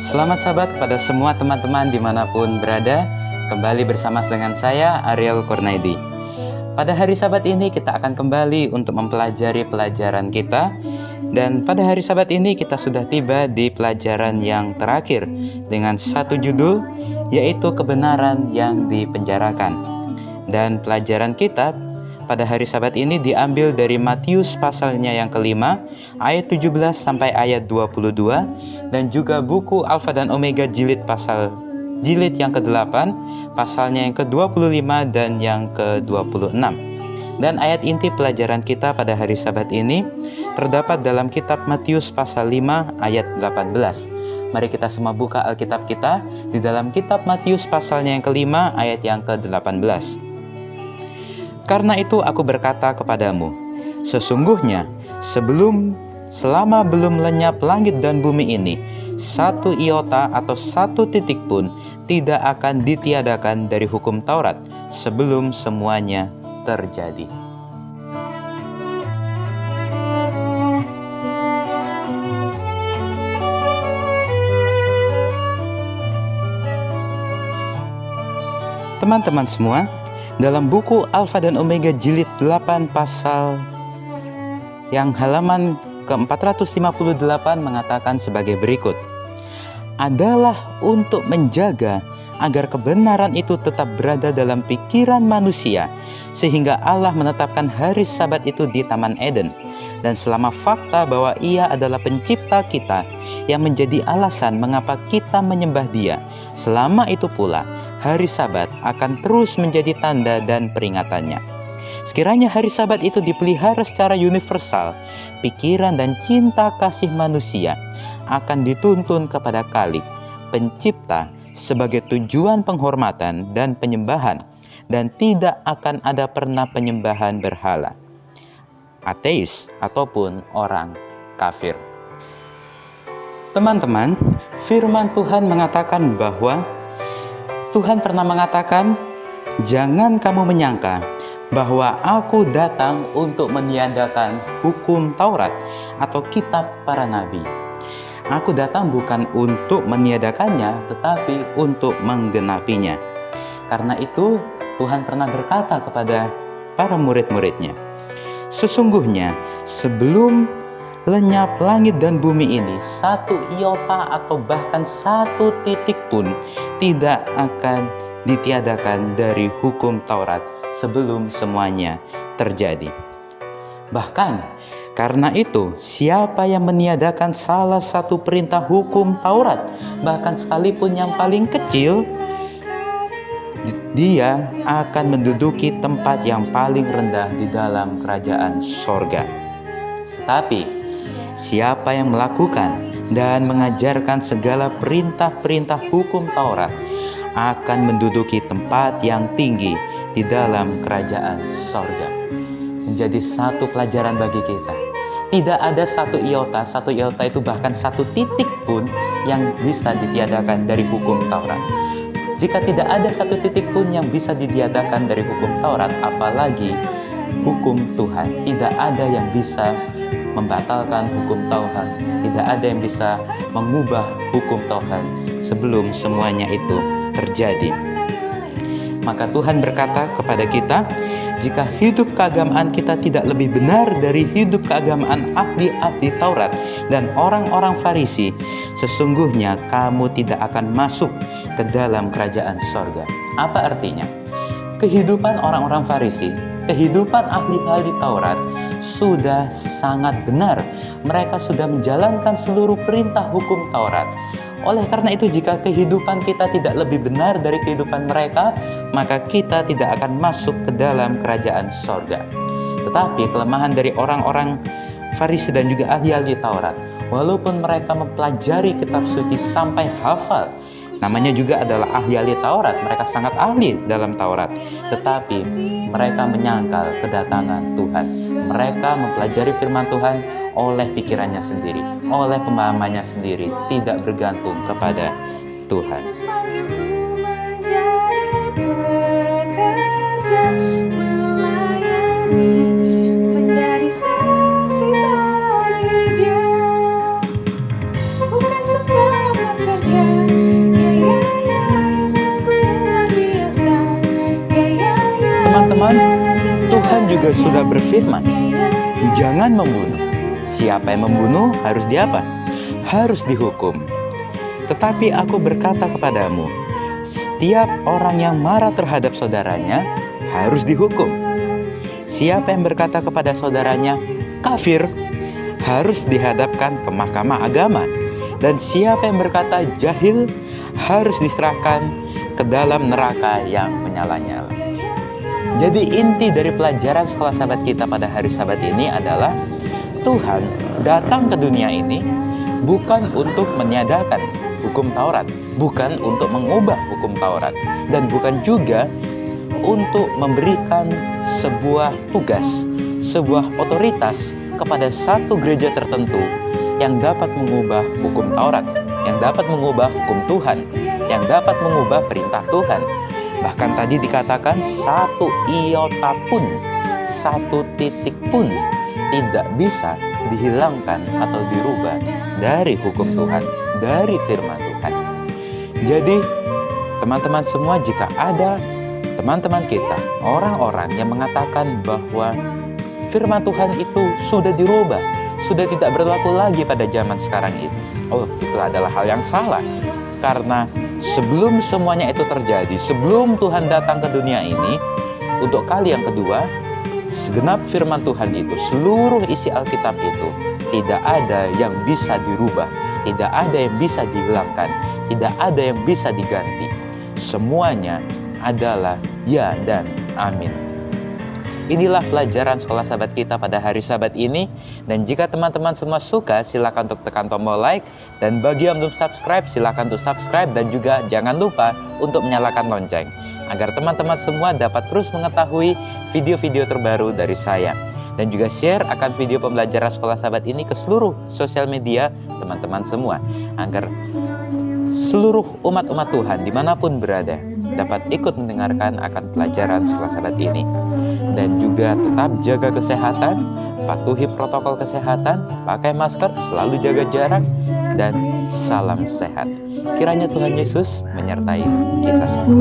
Selamat sahabat kepada semua teman-teman dimanapun berada. Kembali bersama dengan saya, Ariel Kurnaidi. Pada hari Sabat ini kita akan kembali untuk mempelajari pelajaran kita. Dan pada hari Sabat ini kita sudah tiba di pelajaran yang terakhir dengan satu judul, yaitu kebenaran yang dipenjarakan. Dan pelajaran kita pada hari Sabat ini diambil dari Matius pasalnya yang kelima, ayat 17 sampai ayat 22, dan juga buku Alfa dan Omega jilid yang ke-8, pasalnya yang ke-25 dan yang ke-26. Dan ayat inti pelajaran kita pada hari Sabat ini terdapat dalam kitab Matius pasal 5 ayat 18. Mari kita semua buka Alkitab kita di dalam kitab Matius pasalnya yang kelima ayat yang ke-18. Karena itu aku berkata kepadamu, sesungguhnya selama belum lenyap langit dan bumi ini, satu iota atau satu titik pun tidak akan ditiadakan dari hukum Taurat sebelum semuanya terjadi. Teman-teman semua, dalam buku Alfa dan Omega jilid 8 pasal yang halaman ke-458 mengatakan sebagai berikut. Adalah untuk menjaga agar kebenaran itu tetap berada dalam pikiran manusia, sehingga Allah menetapkan hari Sabat itu di Taman Eden. Dan selama fakta bahwa Ia adalah pencipta kita yang menjadi alasan mengapa kita menyembah Dia, selama itu pula hari Sabat akan terus menjadi tanda dan peringatannya. Sekiranya hari Sabat itu dipelihara secara universal, pikiran dan cinta kasih manusia akan dituntun kepada Khalik, pencipta, sebagai tujuan penghormatan dan penyembahan, dan tidak akan ada pernah penyembahan berhala, ateis ataupun orang kafir. Teman-teman, firman Tuhan mengatakan bahwa Tuhan pernah mengatakan, jangan kamu menyangka bahwa aku datang untuk meniadakan hukum Taurat atau kitab para nabi. Aku datang bukan untuk meniadakannya, tetapi untuk menggenapinya. Karena itu, Tuhan pernah berkata kepada para murid-muridnya, sesungguhnya sebelum lenyap langit dan bumi ini, satu iota atau bahkan satu titik pun tidak akan ditiadakan dari hukum Taurat sebelum semuanya terjadi. Bahkan karena itu, siapa yang meniadakan salah satu perintah hukum Taurat, bahkan sekalipun yang paling kecil, dia akan menduduki tempat yang paling rendah di dalam kerajaan sorga. Tapi siapa yang melakukan dan mengajarkan segala perintah-perintah hukum Taurat akan menduduki tempat yang tinggi di dalam kerajaan sorga. Menjadi satu pelajaran bagi kita. Tidak ada satu iota itu bahkan satu titik pun yang bisa ditiadakan dari hukum Taurat. Jika tidak ada satu titik pun yang bisa ditiadakan dari hukum Taurat, apalagi hukum Tuhan, tidak ada yang bisa membatalkan hukum Tuhan, tidak ada yang bisa mengubah hukum Tuhan sebelum semuanya itu terjadi. Maka Tuhan berkata kepada kita, jika hidup keagamaan kita tidak lebih benar dari hidup keagamaan ahli-ahli Taurat dan orang-orang Farisi, sesungguhnya kamu tidak akan masuk ke dalam kerajaan sorga. Apa artinya? Kehidupan orang-orang Farisi, kehidupan ahli-ahli Taurat sudah sangat benar. Mereka sudah menjalankan seluruh perintah hukum Taurat. Oleh karena itu, jika kehidupan kita tidak lebih benar dari kehidupan mereka, maka kita tidak akan masuk ke dalam kerajaan sorga. Tetapi kelemahan dari orang-orang Farisi dan juga ahli-ahli Taurat, walaupun mereka mempelajari kitab suci sampai hafal, namanya juga adalah ahli-ahli Taurat, mereka sangat ahli dalam Taurat, tetapi mereka menyangkal kedatangan Tuhan. Mereka mempelajari firman Tuhan oleh pikirannya sendiri, oleh pemahamannya sendiri, tidak bergantung kepada Tuhan. Menjadi saksi bagi Dia, bukan semua terjadi. juga sudah berfirman, jangan membunuh. Siapa yang membunuh harus diapa? Harus dihukum. Tetapi aku berkata kepadamu, setiap orang yang marah terhadap saudaranya harus dihukum. Siapa yang berkata kepada saudaranya kafir harus dihadapkan ke mahkamah agama. Dan siapa yang berkata jahil harus diserahkan ke dalam neraka yang menyala-nyala. Jadi inti dari pelajaran sekolah sahabat kita pada hari Sabat ini adalah Tuhan datang ke dunia ini bukan untuk meniadakan hukum Taurat, bukan untuk mengubah hukum Taurat, dan bukan juga untuk memberikan sebuah tugas, sebuah otoritas kepada satu gereja tertentu yang dapat mengubah hukum Taurat, yang dapat mengubah hukum Tuhan, yang dapat mengubah perintah Tuhan. Bahkan tadi dikatakan satu iota pun, satu titik pun tidak bisa dihilangkan atau dirubah dari hukum Tuhan, dari firman Tuhan. Jadi teman-teman semua, jika ada teman-teman kita, orang-orang yang mengatakan bahwa firman Tuhan itu sudah dirubah, sudah tidak berlaku lagi pada zaman sekarang itu, itu adalah hal yang salah. Karena sebelum semuanya itu terjadi, sebelum Tuhan datang ke dunia ini, untuk kali yang kedua, segenap firman Tuhan itu, seluruh isi Alkitab itu, tidak ada yang bisa dirubah, tidak ada yang bisa dihilangkan, tidak ada yang bisa diganti. Semuanya adalah ya dan amin. Inilah pelajaran sekolah sahabat kita pada hari Sabat ini. Dan jika teman-teman semua suka, silakan untuk tekan tombol like. Dan bagi yang belum subscribe, silakan untuk subscribe. Dan juga jangan lupa untuk menyalakan lonceng, agar teman-teman semua dapat terus mengetahui video-video terbaru dari saya. Dan juga share akan video pembelajaran sekolah sahabat ini ke seluruh sosial media teman-teman semua, agar seluruh umat-umat Tuhan dimanapun berada dapat ikut mendengarkan akan pelajaran sekolah sahabat ini. Dan juga tetap jaga kesehatan, patuhi protokol kesehatan, pakai masker, selalu jaga jarak, dan salam sehat. Kiranya Tuhan Yesus menyertai kita semua.